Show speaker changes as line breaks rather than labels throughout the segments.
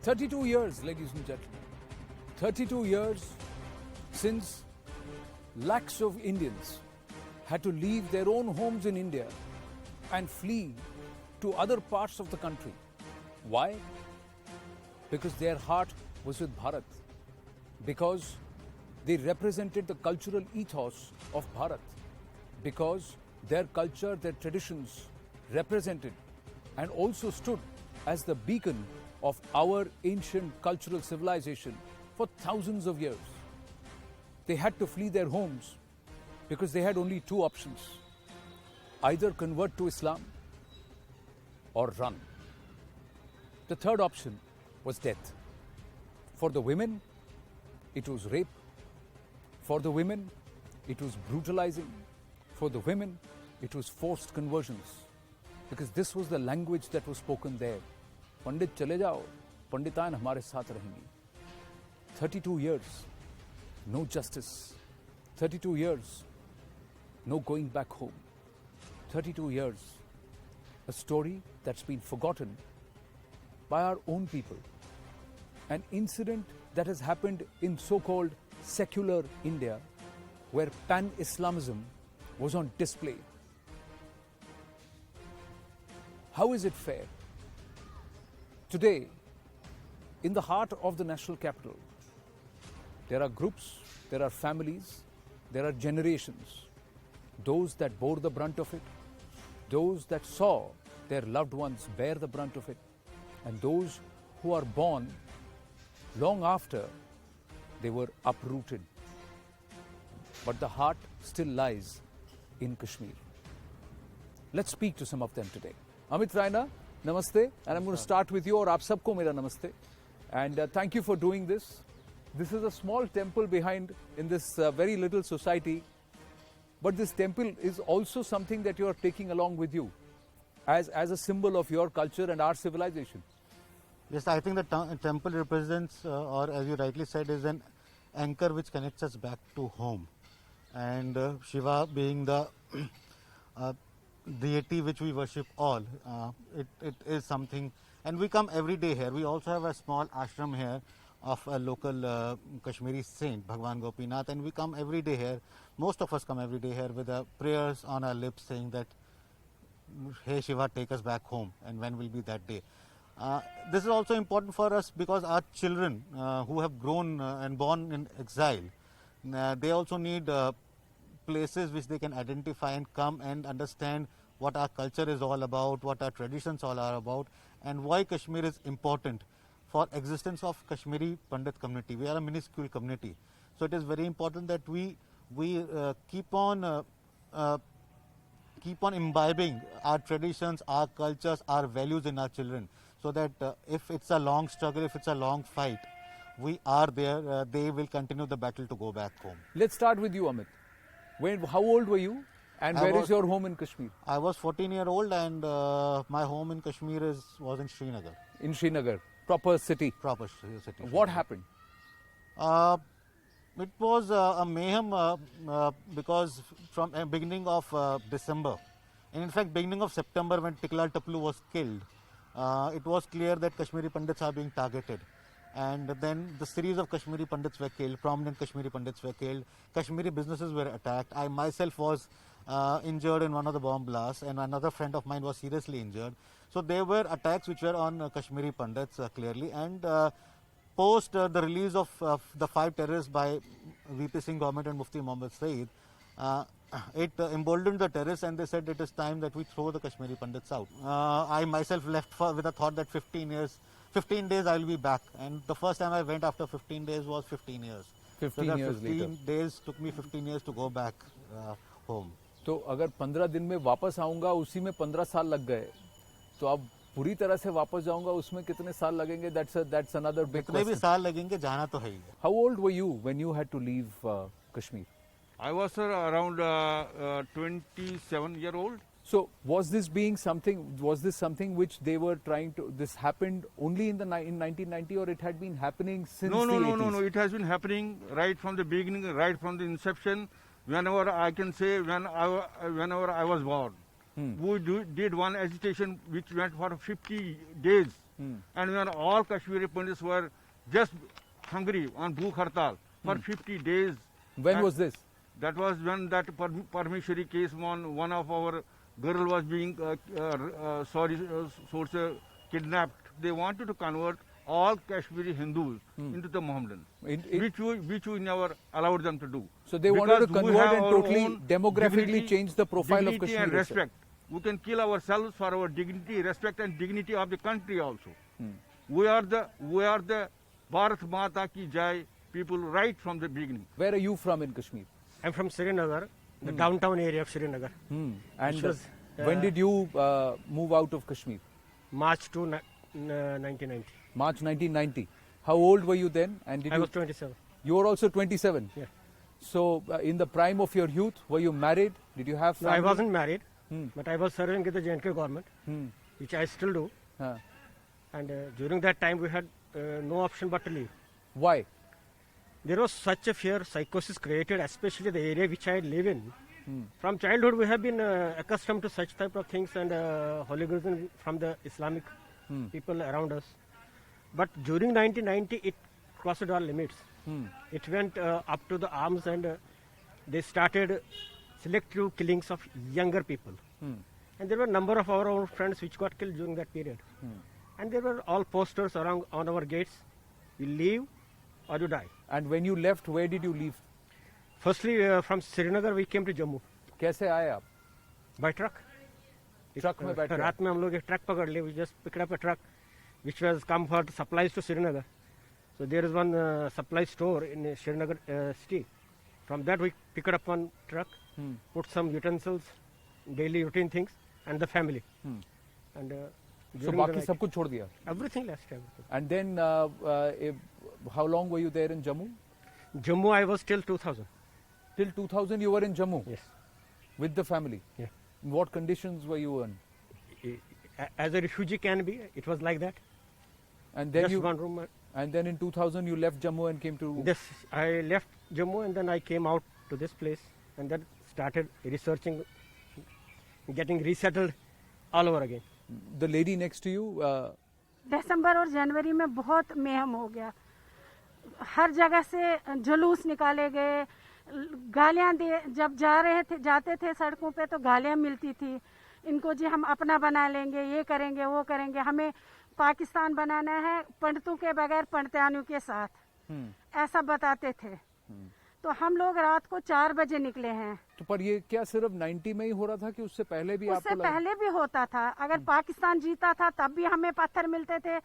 32 years, ladies and gentlemen. 32 years since lakhs of Indians had to leave their own homes in India and flee to other parts of the country. Why? Because their heart was with Bharat. Because they represented the cultural ethos of Bharat. Because their culture, their traditions represented and also stood as the beacon of our ancient cultural civilization for thousands of years. They had to flee their homes because they had only two options: either convert to Islam or run. The third option was death. For the women, it was rape. For the women, it was brutalizing. For the women, it was forced conversions. Because this was the language that was spoken there. Pandit chale jao, Panditan hamare saath rahengi. 32 years, no justice. 32 years, no going back home. 32 years, a story that's been forgotten by our own people. An incident that has happened in so-called secular India, where pan-Islamism was on display. How is it fair? Today, in the heart of the national capital, there are groups, there are families, there are generations. Those that bore the brunt of it, those that saw their loved ones bear the brunt of it, and those who are born long after they were uprooted. But the heart still lies in Kashmir. Let's speak to some of them today. Amit Raina, namaste, and I'm going to start with you, or aap sabko mera namaste. And thank you for doing this. This is a small temple behind in this very little society, but this temple is also something that you are taking along with you as a symbol of your culture and our civilization.
Yes, I think the temple represents, or as you rightly said, is an anchor which connects us back to home. And Shiva being the deity which we worship all, it is something. And we come every day here. We also have a small ashram here of a local Kashmiri saint, Bhagwan Gopinath, and we come every day here. Most of us come every day here with prayers on our lips saying that, hey Shiva, take us back home, and when will be that day? This is also important for us because our children who have grown and born in exile, they also need places which they can identify and come and understand what our culture is all about, what our traditions all are about, and why Kashmir is important for existence of Kashmiri Pandit community. We are a minuscule community, so it is very important that we keep on imbibing our traditions, our cultures, our values in our children, so that if it's a long struggle, if it's a long fight, we are there, they will continue the battle to go back home.
Let's start with you, Amit. How old were you, and where is your home in Kashmir?
I was 14-year-old, and my home in Kashmir was in Srinagar.
In Srinagar, proper city?
Proper city.
What happened?
It was a mayhem because from beginning of December, and in fact beginning of September, when Tiklal Taplu was killed, it was clear that Kashmiri Pandits are being targeted. And then the series of Kashmiri Pandits were killed, prominent Kashmiri Pandits were killed, Kashmiri businesses were attacked. I myself was injured in one of the bomb blasts, and another friend of mine was seriously injured. So there were attacks which were on Kashmiri Pandits clearly, and post the release of the 5 terrorists by VP Singh government and Mufti Muhammad Saeed, it emboldened the terrorists, and they said it is time that we throw the Kashmiri Pandits out. I myself left with a thought that 15 days I will be back, and the first time I went after 15 days was 15 years.
15 years
15
later.
days took me 15 years to go back home.
तो अगर 15 दिन में वापस आऊंगा, उसी में 15 साल लग गए, तो अब पूरी तरह से वापस जाऊंगा, उसमें कितने साल लगेंगे? That's another big question.
कितने भी साल लगेंगे, जाना तो है ही.
How old were you when you had to leave Kashmir?
I was around 27-year-old.
So was this something which they were trying to, this happened only in 1990, or it had been happening since the 80s?
No, it has been happening right from the beginning, right from the inception, whenever I can say, whenever I was born. We did one agitation which went for 50 days And when all Kashmiri Pandits were just hungry on Bhukh Hartal for 50 days.
When
and
was this?
That was when that Parmeshwari case, one of our girl was being kidnapped. They wanted to convert all Kashmiri Hindus into the Mohammedans, which we never allowed them to do.
So they wanted to
Because we
convert
have
and
our
totally
own
demographically
dignity-
change the profile of
dignity
Kashmir
and
itself.
respect. We can kill ourselves for our dignity, respect and dignity of the country also. We are the Bharat Mata ki Jai people right from the beginning.
Where are you from in Kashmir?
I'm from Srinagar, the downtown area of Srinagar.
And
was,
when did you move out of Kashmir?
March 1990.
March 1990. How old were you then? And did
I
you?
was 27.
You were also 27.
Yeah.
So in the prime of your youth, were you married? Did you have
No,
family?
I wasn't married, but I was serving with the J&K government,
Hmm.
which I still do.
Huh.
And during that time, we had no option but to leave.
Why?
There was such a fear, psychosis created, especially the area which I live in. From childhood, we have been accustomed to such type of things and hooliganism from the Islamic people around us. But during 1990, it crossed all limits. It went up to the arms and they started selective killings of younger people. And there were a number of our own friends which got killed during that period. And there were all posters around on our gates, you leave or you die.
And when you left, where did you leave?
Firstly, from Srinagar we came to Jammu
कैसे आए आप?
by truck.
Truck में बैठे
रात में हम लोग एक ट्रक पकड़ लिए. We just picked up a truck which was come for supplies to Srinagar. So there is one supply store in Srinagar city. From that we picked up one truck, put some utensils, daily routine things, and the family. And
So
during the
बाकी
night,
सब कुछ छोड़ दिया.
everything last everything.
And then how long were you there in Jammu?
Jammu I was till 2000.
Till 2000 you were in Jammu
Yes.
with the family.
Yeah.
In what conditions were you in?
As a refugee can be, it was like that.
And then
Just
you
one room.
and then in 2000 you left Jammu and came to
This I left Jammu and then I came out to this place and then started researching, getting resettled all over again.
the lady next to you.
दिसंबर और जनवरी में बहुत mayhem हो गया. हर जगह से जुलूस निकाले गए, गालियां दे, जब जाते थे सड़कों पे तो गालियां मिलती थी. इनको जी हम अपना बना लेंगे, ये करेंगे, वो करेंगे, हमें पाकिस्तान बनाना है पंडितों के बगैर पंडितानियों के साथ, ऐसा बताते थे. तो हम लोग रात को 4 बजे निकले हैं.
तो पर ये क्या सिर्फ 90 में ही हो रहा था कि उससे पहले भी
उससे
आपको लगा?
पहले भी होता था. अगर पाकिस्तान जीता था तब भी हमें पत्थर मिलते थे,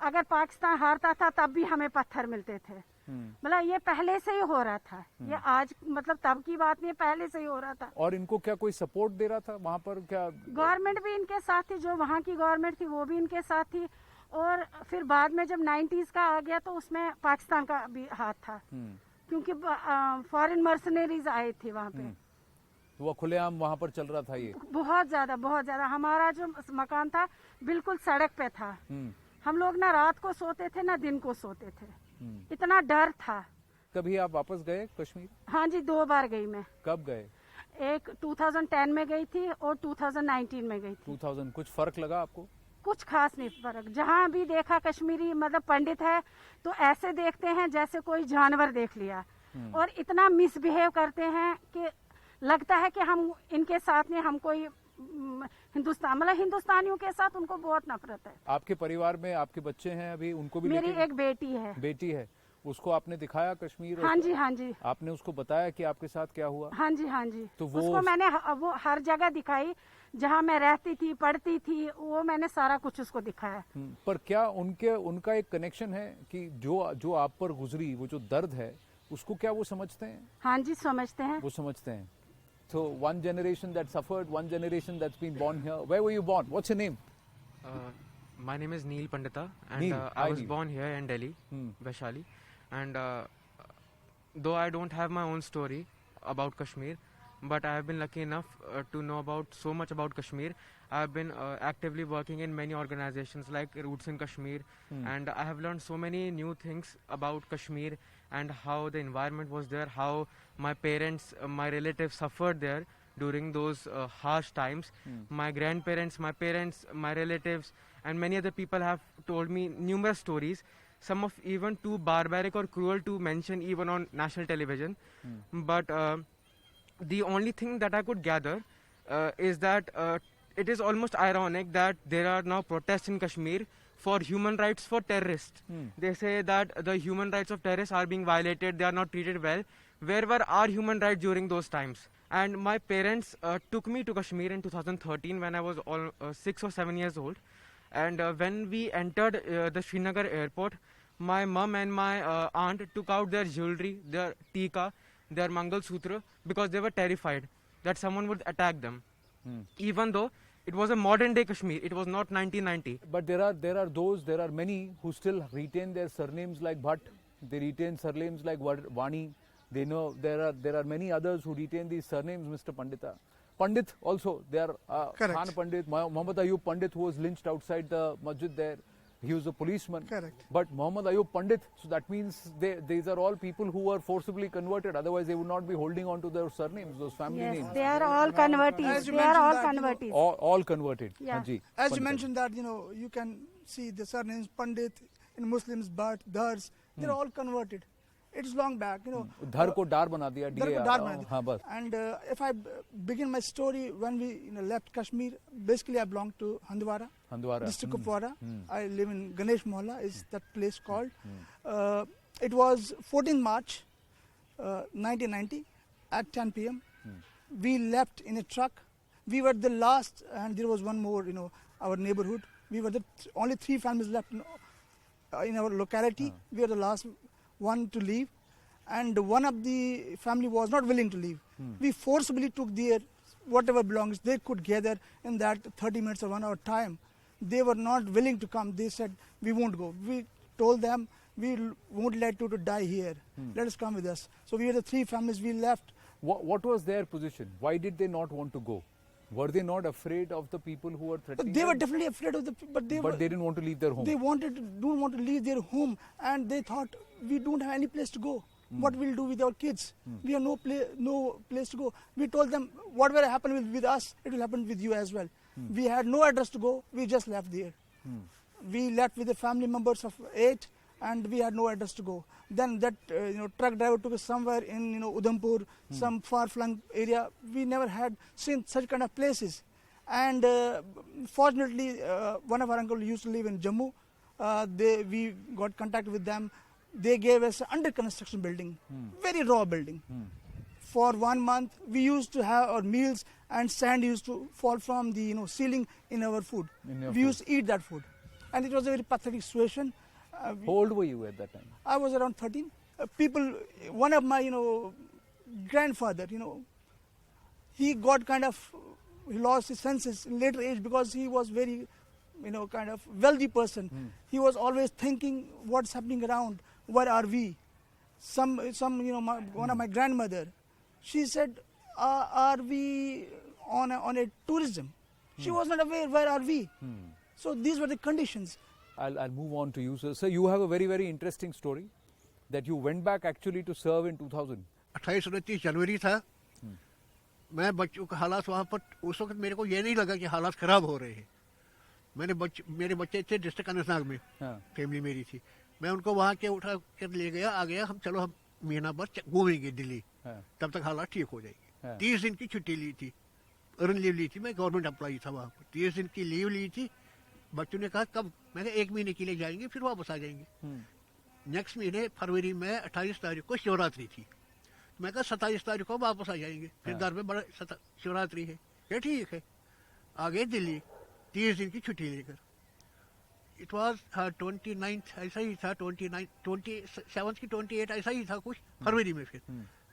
अगर पाकिस्तान हारता था तब भी हमें पत्थर मिलते थे. मतलब ये पहले से ही हो रहा था. ये आज मतलब तब की बात नहीं, पहले से ही हो रहा था.
और इनको क्या कोई सपोर्ट दे रहा था वहाँ पर? क्या
गवर्नमेंट भी इनके साथ थी, जो वहाँ की गवर्नमेंट थी वो भी इनके साथ थी. और फिर बाद में जब 90s का आ गया तो उसमें पाकिस्तान का भी हाथ था, क्योंकि फॉरेन मर्सनरीज आए थे वहाँ पे.
तो वो खुलेआम वहाँ पर चल रहा था ये?
बहुत ज्यादा, बहुत ज्यादा. हमारा जो मकान था बिल्कुल सड़क पे था. हम लोग ना रात को सोते थे ना दिन को सोते थे, इतना डर था.
कभी आप वापस गए कश्मीर?
हाँ जी, 2 बार गई मैं.
कब गए?
एक 2010 में गई थी और 2019 में गई थी.
2000. कुछ फर्क लगा आपको?
कुछ खास नहीं फर्क. जहाँ भी देखा कश्मीरी मतलब पंडित है तो ऐसे देखते हैं जैसे कोई जानवर देख लिया, और इतना मिसबिहेव करते हैं कि लगता है कि हम इनके साथ नहीं, हम कोई हिंदुस्तान मतलब हिंदुस्तानियों के साथ उनको बहुत नफरत है.
आपके परिवार में आपके बच्चे हैं अभी, उनको भी
मेरी
लेके?
एक बेटी है.
बेटी है, उसको आपने दिखाया कश्मीर?
हाँ जी, हाँ जी.
आपने उसको बताया कि आपके साथ क्या हुआ?
हाँ जी, हाँ जी.
तो वो
उसको मैंने वो हर जगह दिखाई जहाँ मैं रहती थी, पढ़ती थी, वो मैंने सारा कुछ उसको दिखाया.
पर क्या उनका एक कनेक्शन है कि जो आप पर गुजरी वो जो दर्द है उसको क्या वो समझते हैं?
हाँ जी, समझते हैं.
वो समझते हैं. So one generation that suffered, one generation that's been born here. Where were you born? What's your name?
My name is Neil Pandita, and
Neil,
I
hi
was
Neil.
born here in Delhi, Vaishali. And though I don't have my own story about Kashmir, but I have been lucky enough to know about so much about Kashmir. I have been actively working in many organizations like Roots in Kashmir, and I have learned so many new things about Kashmir and how the environment was there, how my parents, my relatives suffered there during those harsh times. My grandparents, my parents, my relatives, and many other people have told me numerous stories, some of even too barbaric or cruel to mention even on national television. But the only thing that I could gather is that it is almost ironic that there are now protests in Kashmir for human rights for terrorists. They say that the human rights of terrorists are being violated, they are not treated well. Where were our human rights during those times? And my parents took me to Kashmir in 2013 when I was 6 or 7 years old. And when we entered the Srinagar airport, my mum and my aunt took out their jewelry, their tika, their Mangal Sutra, because they were terrified that someone would attack them. Even though it was a modern day Kashmir, it was not 1990.
But there are many who still retain their surnames like Bhatt. They retain surnames like Vani. They know there are many others who retain these surnames, Mr. Pandita. Pandit also, they are
Correct.
Khan Pandit, Muhammad Ayub Pandit, who was lynched outside the masjid there. He was a policeman.
Correct.
But Muhammad Ayub Pandit, so that means these are all people who were forcibly converted. Otherwise, they would not be holding on to their surnames, those family
Yes,
names.
they are all convertees.
As you
They are all
mentioned that,
convertees.
All converted.
Yeah.
Hanji,
As you
Pandita.
mentioned that, you can see the surnames Pandit in Muslims, Bhatt, Dars, they're all converted. It's long back,
Dhar ko dar bana diya.
Dhar ko dar bana diya.
हाँ, बस.
And if I begin my story, when we left Kashmir, basically I belong to Handwara,
Handwara.
district of Wara. I live in Ganesh Mohalla, is that place called. It was 14 March 1990 at 10 p.m. We left in a truck. We were the last, and there was one more, our neighborhood. We were the only 3 families left in our locality. We were the last one to leave, and one of the family was not willing to leave. We forcibly took their whatever belongs they could gather in that 30 minutes or 1 hour time. They were not willing to come. They said, we won't go. We told them, we won't let you to die here. Let us come with us. So we were the 3 families. We left.
What was their position? Why did they not want to go? Were they not afraid of the people who were threatening
They were
them?
definitely afraid of
But they didn't want to leave their home.
They don't want to leave their home, and they thought, we don't have any place to go. What we'll do with our kids? We have no place to go. We told them, whatever happened with us, it will happen with you as well. We had no address to go. We just left there. We left with the family members of 8, and we had no address to go. Then that truck driver took us somewhere in Udhampur, some far-flung area. We never had seen such kind of places. And fortunately, one of our uncles used to live in Jammu. We got contact with them. They gave us an under construction building, very raw building. For 1 month, we used to have our meals, and sand used to fall from the ceiling in our food. We used to eat that food, and it was a very pathetic situation.
How old were you at that time?
I was around 13. One of my grandfather, he got he lost his senses in later age because he was very kind of wealthy person. He was always thinking what's happening around, where are we? One of my grandmother, she said, are we on a tourism? She was not aware, where are we? So these were the conditions.
I'll move on to you, sir. Sir, you have a very, very interesting story that you went back actually to serve in 2000.
28-29 जनवरी था. मैं बच्चों का हालात वहाँ पर उस वक्त मेरे को ये नहीं लगा कि हालात ख़राब हो रहे हैं. मेरे बच्चे थे डिस्ट्रिक्ट अनंतनाग में, फैमिली मेरी थी. मैं उनको वहाँ के उठा कर ले गया, आ गया, हम चलो हम महीना भर घूमेंगे दिल्ली, तब तक हालात ठीक हो जाएंगे. 30 दिन की छुट्टी ली थी, अर्न लीव ली थी. मैं गवर्नमेंट एम्प्लॉई था वहाँ पर. 30 दिन की लीव ली थी. बच्चों ने कहा कब? मैं कहा 1 महीने के लिए जाएंगे, फिर वापस आ जाएंगे. नेक्स्ट महीने फरवरी में 28 तारीख को शिवरात्रि थी. मैं कहा 27 तारीख को वापस आ जाएंगे, फिर घर में बड़ा शिवरात्रि है. क्या ठीक है. आ गए दिल्ली 30 दिन की छुट्टी लेकर. इट वॉज 29 ऐसा ही था, 27 की 28 ऐसा ही था कुछ फरवरी में. फिर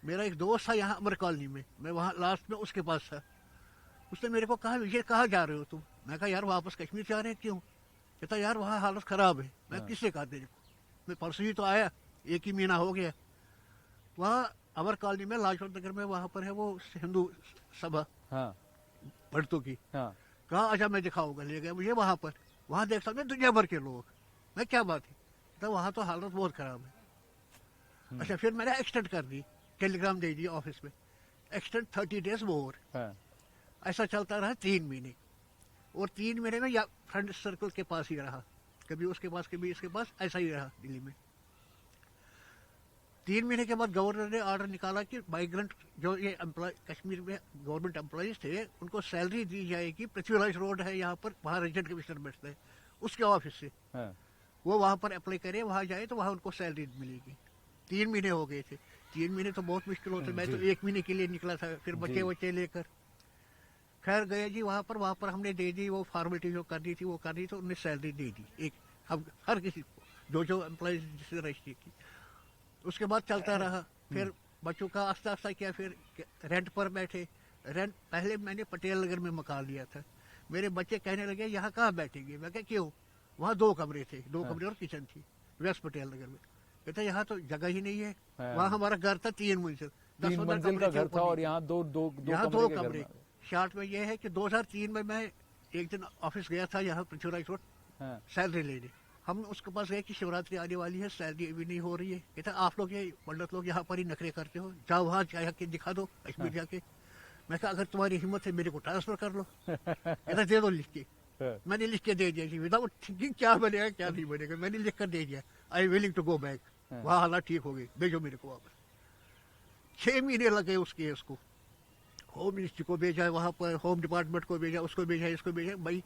मेरा एक दोस्त था यहाँ अमर कॉलोनी में, मैं वहाँ लास्ट में उसके पास था. उसने मेरे को कहा, विजय कहाँ जा रहे हो तुम? मैं कहा यार वापस कश्मीर जा रहे हैं. क्यों? कहता यार वहाँ हालत ख़राब है. मैं किससे कहा तेरे को? मैं परसों ही तो आया, 1 ही महीना हो गया. वहाँ अमर कॉलोनी में लाजपत नगर में वहाँ पर है वो हिंदू सभा भट्टों की. कहा अच्छा मैं दिखाऊंगा. ले गया मुझे वहाँ पर. वहाँ देखता मैं दुनिया भर के लोग. मैं क्या बात है? तो वहाँ तो हालत बहुत ख़राब है. अच्छा फिर मैंने एक्सटेंड कर दी, टेलीग्राम दे दिया ऑफिस में, एक्सटेंड 30 days मोर. ऐसा चलता रहा 3 महीने. और 3 महीने में या फ्रेंड सर्कल के पास ही रहा, कभी उसके पास कभी इसके पास, ऐसा ही रहा दिल्ली में। 3 महीने के बाद गवर्नर ने ऑर्डर निकाला कि माइग्रेंट जो ये एम्प्लॉय कश्मीर में गवर्नमेंट एम्प्लॉयज थे उनको सैलरी दी जाएगी। पृथ्वीराज रोड है यहाँ पर, वहाँ रेजिडेंट कमिश्नर बैठता है, उसके ऑफिस से वो वहाँ पर अप्लाई करे, वहाँ जाए तो वहाँ उनको सैलरी मिलेगी। 3 महीने हो गए थे। 3 महीने तो बहुत मुश्किल होता है। मैं तो 1 महीने के लिए निकला था, फिर बच्चे लेकर खैर गए जी वहाँ पर हमने दे दी वो फॉर्मेलिटी जो करनी थी वो करनी, तो उन्हें सैलरी दे दी एक, हम हर किसी को जो एम्प्लॉयज जिससे रजिस्ट्री की। उसके बाद चलता रहा, फिर बच्चों का आस्ता आस्ता किया, फिर रेंट पर बैठे। रेंट पहले मैंने पटेल नगर में मकान लिया था। मेरे बच्चे कहने लगे यहाँ कहाँ बैठेंगे? मैं कहा क्यों? वहाँ 2 कमरे थे, 2 कमरे और किचन थी वेस्ट पटेल नगर में। कहते यहाँ तो जगह ही नहीं है। वहाँ हमारा घर था 3 मंजिल,
3 मंजिल का घर था और यहाँ दो
कमरे। शार्ट में ये है कि 2003 में मैं एक दिन ऑफिस गया था यहाँ पृथ्वीराज रोड सैलरी लेने। हम उसके पास गए कि शिवरात्रि आने वाली है, सैलरी अभी नहीं हो रही है। कहता आप लोग ये पंडित लोग यहाँ पर ही नखरे करते हो, जाओ वहाँ जाके दिखा दो कश्मीर जाके। मैं कहा अगर तुम्हारी हिम्मत है मेरे को ट्रांसफर कर लो। कहता दे दो लिख के। मैंने लिख के दे दिया जी, विदाउट थिंकिंग क्या बनेगा क्या नहीं बनेगा, मैंने लिख कर दे दिया। I willing to go back. वहाँ हालात ठीक हो गई, भेजो मेरे को वापस। 6 महीने लगे उस केस को। होम मिनिस्ट्री को भेजा, वहाँ पर होम डिपार्टमेंट को भेजा, उसको भेजा, इसको भेजा। भाई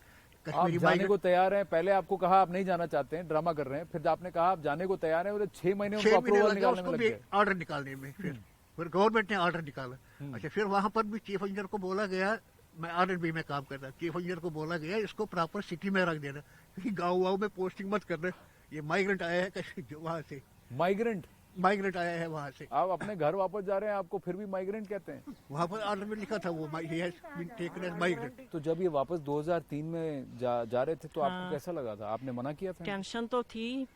आप जाने को तैयार हैं? पहले आपको कहा आप नहीं जाना चाहते हैं, ड्रामा कर रहे हैं, फिर आपने कहा आप जाने को तैयार हैं, और 6 महीने अप्रूवल निकालने में लग गए,
ऑर्डर निकालने में। फिर गवर्नमेंट ने ऑर्डर निकाला। अच्छा, फिर वहाँ पर भी चीफ इंजीनियर को बोला गया, मैं R&B में काम करता, चीफ इंजीनियर को बोला गया इसको प्रॉपर सिटी में रख देना, गाँव वाँव में पोस्टिंग मत करना। ये माइग्रेंट आया है कश्मीर वहाँ से, माइग्रेंट आया है वहाँ से।
आप अपने घर वापस जा रहे हैं, आपको फिर भी माइग्रेंट कहते हैं?
वहाँ पर ऑर्डर में लिखा था वो माइग्रेंट।
तो जब ये वापस 2003 में जा रहे थे तो आपको कैसा लगा था? आपने मना किया था?
टेंशन तो थी।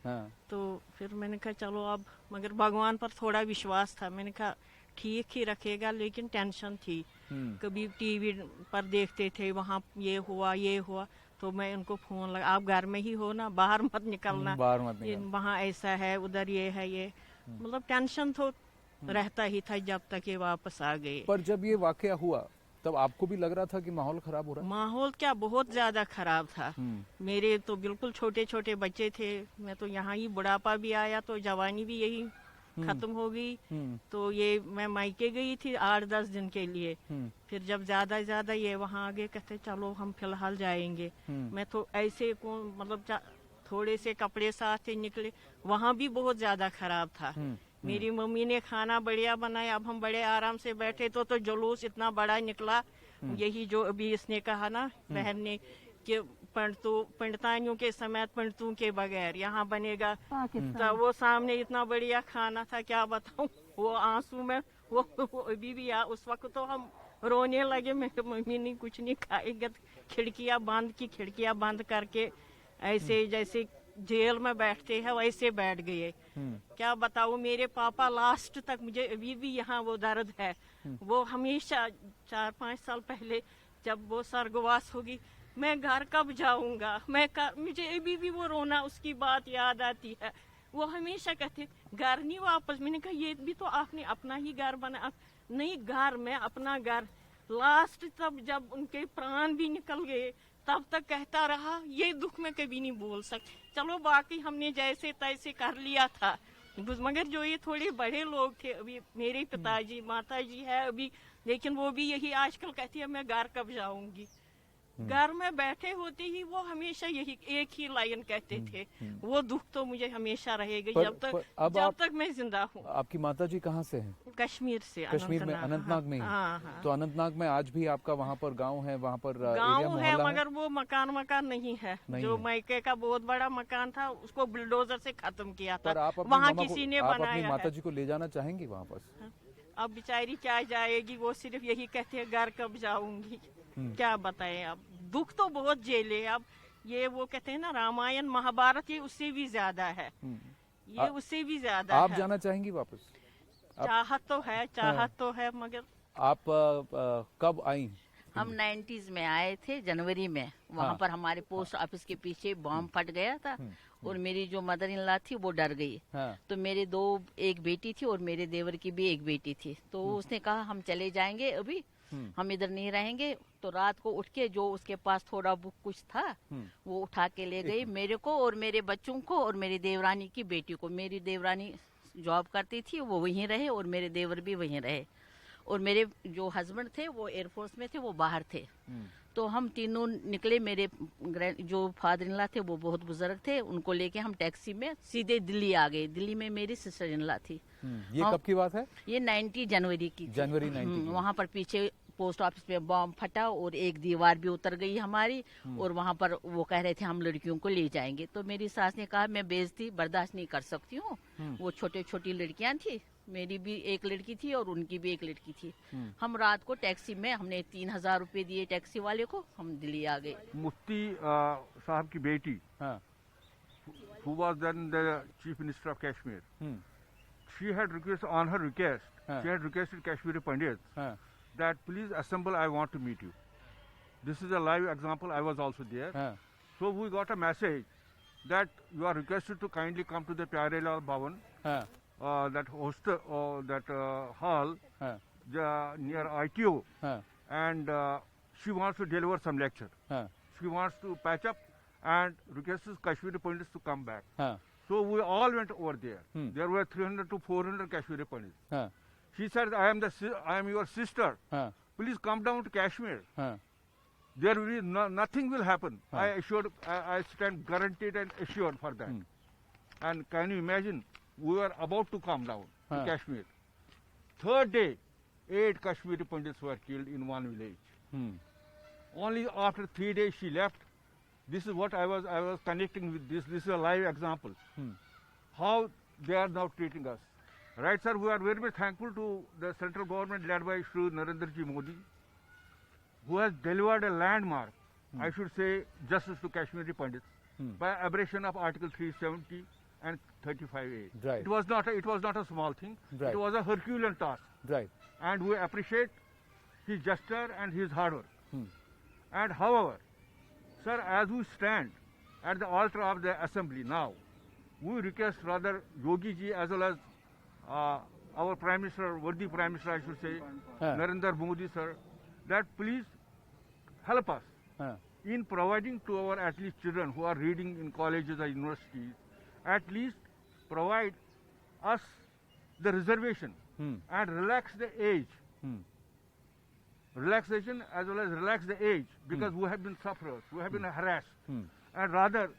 तो फिर मैंने कहा चलो अब, मगर भगवान पर थोड़ा विश्वास था। मैंने कहा ठीक ही रखेगा, लेकिन टेंशन थी। कभी टीवी पर देखते थे वहाँ ये हुआ, तो मैं उनको फोन लगा, आप घर में ही हो ना, बाहर मत निकलना, वहाँ ऐसा है, उधर ये है, ये मतलब टेंशन तो रहता ही था जब तक ये वापस आ गए।
पर जब ये वाकया हुआ तब आपको भी लग रहा था कि माहौल खराब हो रहा है?
माहौल क्या, बहुत ज्यादा खराब था। मेरे तो बिल्कुल छोटे छोटे बच्चे थे। मैं तो यहाँ ही, बुढ़ापा भी आया तो जवानी भी यही खत्म हो गई। तो ये मैं मायके गई थी 8-10 दिन के लिए। फिर जब ज्यादा ये वहाँ आगे कहते चलो हम फिलहाल जाएंगे। मैं तो ऐसे मतलब थोड़े से कपड़े साथ ही निकले, वहाँ भी बहुत ज्यादा खराब था। मेरी मम्मी ने खाना बढ़िया बनाया, अब हम बड़े आराम से बैठे तो जुलूस इतना बड़ा निकला। यही जो अभी इसने कहा ना बहन ने कि पंडितानियों के समय पंडितों के बगैर यहाँ बनेगा, तो वो सामने इतना बढ़िया खाना था, क्या बताऊं। वो आंसू में वो अभी भी उस वक्त तो हम रोने लगे। मेरी मम्मी ने कुछ नहीं खाएगा, खिड़कियां बंद करके ऐसे जैसे जेल में बैठते हैं वैसे बैठ गए। क्या बताऊं, मेरे पापा लास्ट तक, मुझे अभी भी यहाँ वो दर्द है। वो हमेशा 4-5 साल पहले जब वो स्वर्गवास होगी, मैं घर कब जाऊंगा, मुझे अभी भी वो रोना, उसकी बात याद आती है। वो हमेशा कहते घर नहीं वापस। मैंने कहा ये भी तो आपने अपना ही घर बना। नहीं, घर में अपना घर। लास्ट तब जब उनके प्राण भी निकल गए तब तक कहता रहा, ये दुख में कभी नहीं बोल सकते। चलो बाकी हमने जैसे तैसे कर लिया था, मगर जो ये थोड़े बड़े लोग थे, अभी मेरे पिताजी माताजी है अभी, लेकिन वो भी यही आजकल कहती है मैं घर कब जाऊंगी। घर में बैठे होते ही वो हमेशा यही एक ही लाइन कहते थे। वो दुख तो मुझे हमेशा रहेगा जब तक मैं जिंदा हूँ।
आपकी माताजी कहाँ से हैं?
कश्मीर से।
कश्मीर में अनंतनाग में?
हाँ।
तो अनंतनाग में आज भी आपका वहाँ पर गांव है? वहाँ पर
गांव है मगर वो मकान नहीं है। जो मायके का बहुत बड़ा मकान था उसको बुलडोजर से खत्म किया था। वहाँ किसी ने बनाया है।
माताजी को ले जाना चाहेंगी वापस?
अब बेचारी क्या जाएगी, वो सिर्फ यही कहते हैं घर कब जाऊंगी। क्या बताएं, अब दुख तो बहुत झेले। अब ये वो कहते हैं ना रामायण महाभारत, ये उससे भी ज्यादा है। ये उससे भी ज्यादा
आप जाना चाहेंगी वापस?
चाहत तो है मगर।
आप कब आई?
हम 90s में आए थे, जनवरी में। वहाँ पर हमारे पोस्ट ऑफिस के पीछे बॉम्ब फट गया था और मेरी जो मदर इन लॉ थी वो डर गई। तो मेरे एक बेटी थी और मेरे देवर की भी एक बेटी थी। तो उसने कहा हम चले जाएंगे अभी, हम इधर नहीं रहेंगे। तो रात को उठ के जो उसके पास थोड़ा बुक कुछ था वो उठा के ले गई, मेरे को और मेरे बच्चों को और मेरी देवरानी की बेटी को। मेरी देवरानी जॉब करती थी, वो वहीं रहे और मेरे देवर भी वहीं रहे, और मेरे जो हस्बैंड थे वो एयरफोर्स में थे, वो बाहर थे। तो हम तीनों निकले। मेरे जो फादर इन लॉ थे वो बहुत बुजुर्ग थे, उनको लेके हम टैक्सी में सीधे दिल्ली आ गए। दिल्ली में मेरी सिस्टर इन लॉ थी।
ये कब की बात है?
ये 90 जनवरी की थी।
जनवरी 90
वहाँ पर पीछे पोस्ट ऑफिस में बॉम्ब फटा और एक दीवार भी उतर गई हमारी, और वहाँ पर वो कह रहे थे हम लड़कियों को ले जाएंगे। तो मेरी सास ने कहा मैं बेइज्जती बर्दाश्त नहीं कर सकती हूँ। वो छोटी छोटी लड़कियां थी, मेरी भी एक लड़की थी और उनकी भी एक लड़की थी। हम रात को टैक्सी में हमने 3000 रुपए दिए टैक्सी वाले को, हम दिल्ली आ गए।
मुफ्ती साहब की बेटी, who was then the Chief Minister of Kashmir, she had requested, on her request, she had requested Kashmiri Pandits that please assemble, I want to meet you. This is a live example, I was also there. So we got a message that you are requested to kindly come to the Pyare Lal Bhavan, that hostel, that hall near ITO, and she wants to deliver some lecture. She wants to patch up and requests Kashmiri Pandits to come back. So we all went over there. There were 300 to 400 Kashmiri Pandits. She said, I am your sister. Please come down to Kashmir. There will be nothing will happen. I stand guaranteed and assured for that. And can you imagine, we were about to come down to Kashmir. Third day, 8 Kashmiri Pandits were killed in one village. Only after 3 days she left. This is what I was connecting with this. This is a live example. How they are now treating us. Right, sir, we are very much thankful to the central government led by Shri Narendra Ji Modi, who has delivered a landmark, I should say, justice to Kashmiri Pandits by abrogation of Article 370 and 35A.
Right.
It was not a small thing.
Right.
It was a Herculean task.
Right.
And we appreciate his gesture and his hard work. And however, sir, as we stand at the altar of the assembly now, we request rather Yogi ji as well as our Prime Minister, worthy Prime Minister I should say, Narendra Modi sir, that please help us in providing to our at least children who are reading in colleges or universities, at least provide us the reservation and relax the age. Relaxation as well as relax the age, because we have been sufferers, we have been harassed. And rather,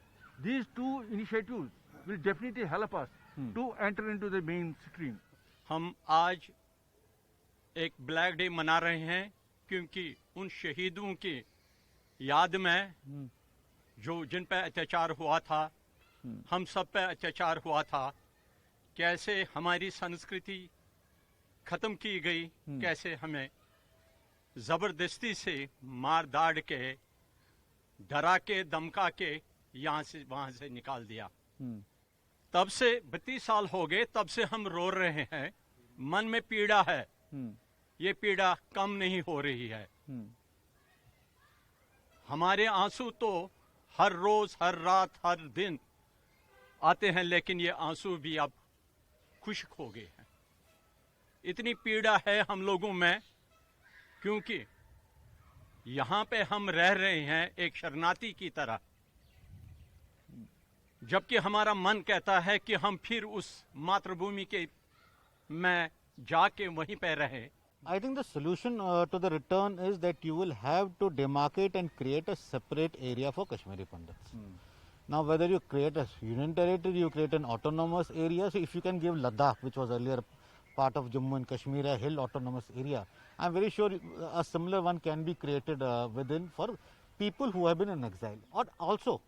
these two initiatives will definitely help us to enter into the mainstream.
हम आज एक black day मना रहे हैं क्योंकि उन शहीदों की याद में जिन पे अत्याचार हुआ था, हम सब पे अत्याचार हुआ था, कैसे हमारी संस्कृति खत्म की गई, कैसे हमें जबरदस्ती से मार दाड़ के, डरा के, धमका के यहाँ से वहां से निकाल दिया। तब से 32 साल हो गए, तब से हम रो रहे हैं, मन में पीड़ा है, ये पीड़ा कम नहीं हो रही है। हमारे आंसू तो हर रोज, हर रात, हर दिन आते हैं, लेकिन ये आंसू भी अब खुश्क हो गए हैं। इतनी पीड़ा है हम लोगों में, क्योंकि यहाँ पे हम रह रहे हैं एक शरणार्थी की तरह, जबकि हमारा मन कहता है कि हम फिर उस मातृभूमि के में जाके वहीं पे रहें।
I think the solution to the return is that you will have to demarcate and create a separate area for Kashmiri Pandits. Now, whether you create a union territory, you create an autonomous area. So, if you can give Ladakh, which was earlier part of Jammu and Kashmir, a hill autonomous area, I'm very sure a similar one can be created within for people who have been in exile. Or also,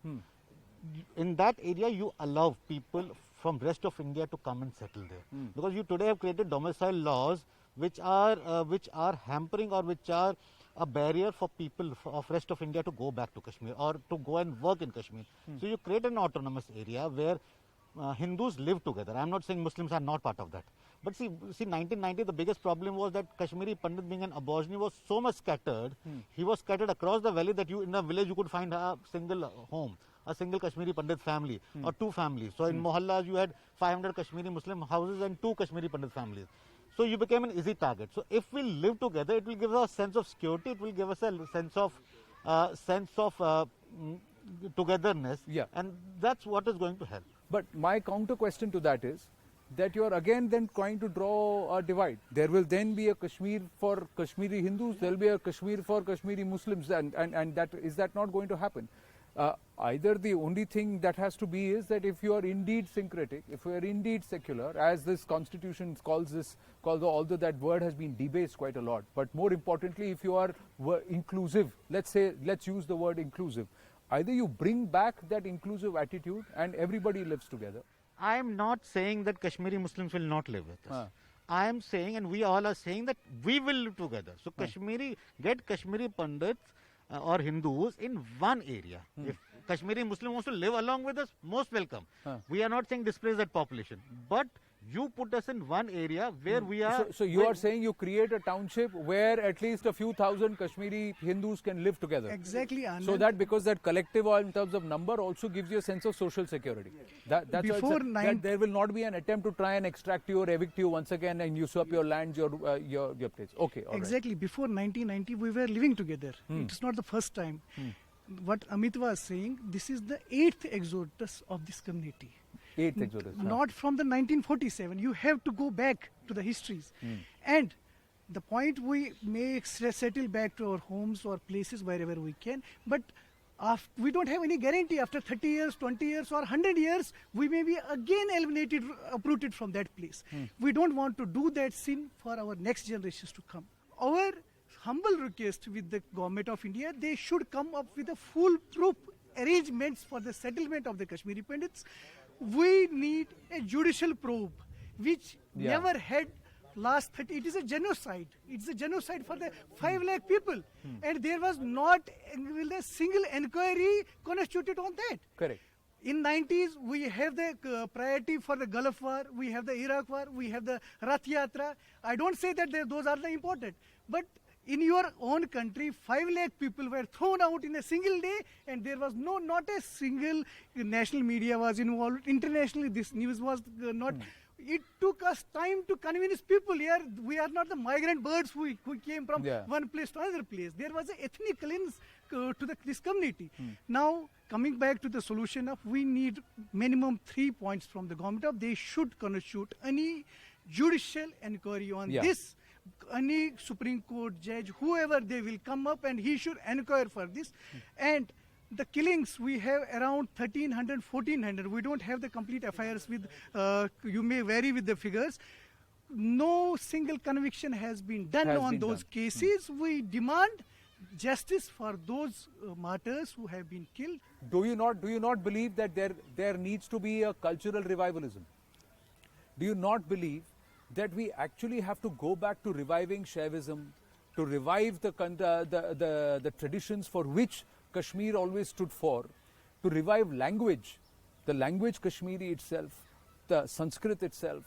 in that area, you allow people from rest of India to come and settle there, because you today have created domicile laws which are hampering or which are a barrier for people of rest of India to go back to Kashmir or to go and work in Kashmir. So you create an autonomous area where Hindus live together. I'm not saying Muslims are not part of that. But see 1990, the biggest problem was that Kashmiri Pandit being an Aborigine was so much scattered. He was scattered across the valley that in a village you could find a single home, a single Kashmiri Pandit family or two families. So in Mohallas you had 500 Kashmiri Muslim houses and 2 Kashmiri Pandit families. So you became an easy target. So if we live together, it will give us a sense of security. It will give us a sense of togetherness.
Yeah.
And that's what is going to help.
But my counter question to that is that you are again then trying to draw a divide. There will then be a Kashmir for Kashmiri Hindus, there will be a Kashmir for Kashmiri Muslims, and that is that not going to happen? Either the only thing that has to be is that if you are indeed syncretic, if you are indeed secular, as this constitution calls this, although that word has been debased quite a lot, but more importantly, if you are inclusive, let's use the word inclusive, either you bring back that inclusive attitude and everybody lives together.
I am not saying that Kashmiri Muslims will not live with us. I am saying, and we all are saying, that we will live together. So get Kashmiri Pandits or Hindus in one area. If Kashmiri Muslim wants to live along with us, most welcome. We are not saying displace that population, but you put us in one area where we are.
So you are saying you create a township where at least a few thousand Kashmiri Hindus can live together.
Exactly, Anand.
So that because that collective or in terms of number also gives you a sense of social security. That's that there will not be an attempt to try and extract you or evict you once again and usurp your lands, your place. Okay, all
exactly.
right.
Before 1990, we were living together. It's not the first time. What Amit was saying, this is the 8th exodus of this community.
8th exodus.
Not from the 1947. You have to go back to the histories. And the point, we may settle back to our homes or places wherever we can, but we don't have any guarantee after 30 years, 20 years or 100 years, we may be again eliminated, uprooted from that place. We don't want to do that sin for our next generations to come. Our humble request with the government of India, they should come up with a foolproof arrangements for the settlement of the Kashmiri Pandits. We need a judicial probe, which never had last 30. It is a genocide. It's a genocide for the 5 lakh people. And there was not a single inquiry constituted on that.
Correct.
In 90s, we have the priority for the Gulf War, we have the Iraq War, we have the Rath Yatra. I don't say that those are the important, but in your own country, 5 lakh people were thrown out in a single day, and there was not a single national media was involved. Internationally, this news was not. It took us time to convince people here. We are not the migrant birds who came from one place to another place. There was an ethnic cleanse to this community. Now, coming back to the solution of, we need minimum 3 points from the government. They should constitute any judicial inquiry on this. Any Supreme Court judge, whoever, they will come up and he should inquire for this. And the killings, we have around 1,300, 1,400. We don't have the complete affairs with, you may vary with the figures. No single conviction has been done on those cases. We demand justice for those martyrs who have been killed.
Do you not believe that there needs to be a cultural revivalism? Do you not believe that we actually have to go back to reviving Shaivism, to revive the traditions for which Kashmir always stood for, to revive language, the language Kashmiri itself, the Sanskrit itself?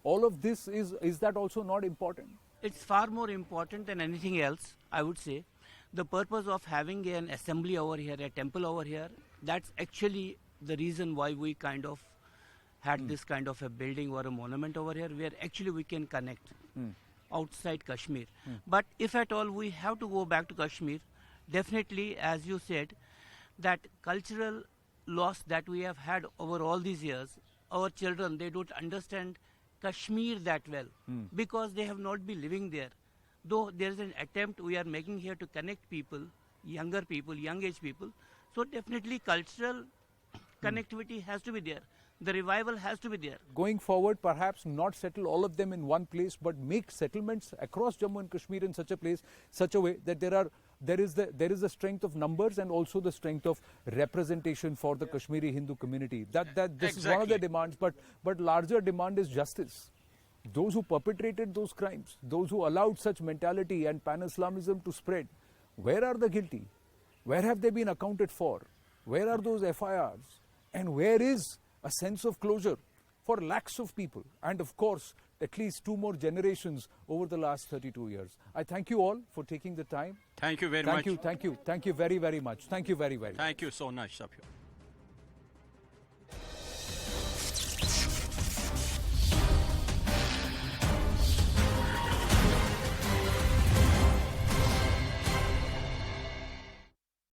All of this, is that also not important?
It's far more important than anything else, I would say. The purpose of having an assembly over here, a temple over here, that's actually the reason why we kind of had this kind of a building or a monument over here, where actually we can connect outside Kashmir. But if at all we have to go back to Kashmir, definitely, as you said, that cultural loss that we have had over all these years, our children, they don't understand Kashmir that well because they have not been living there. Though there is an attempt we are making here to connect people, younger people, young age people, so definitely cultural connectivity has to be there. The revival has to be there.
Going forward, perhaps not settle all of them in one place, but make settlements across Jammu and Kashmir in such a way that there is the strength of numbers and also the strength of representation for the Kashmiri Hindu community. This is one of the demands, but larger demand is justice. Those who perpetrated those crimes, those who allowed such mentality and pan-Islamism to spread, where are the guilty? Where have they been accounted for? Where are those FIRs? And where is a sense of closure for lakhs of people, and of course at least 2 more generations over the last 32 years. I thank you all for taking the time.
Thank you very much.
Thank you very, very much. Thank you very, very much.
Thank you so much, Sapyo.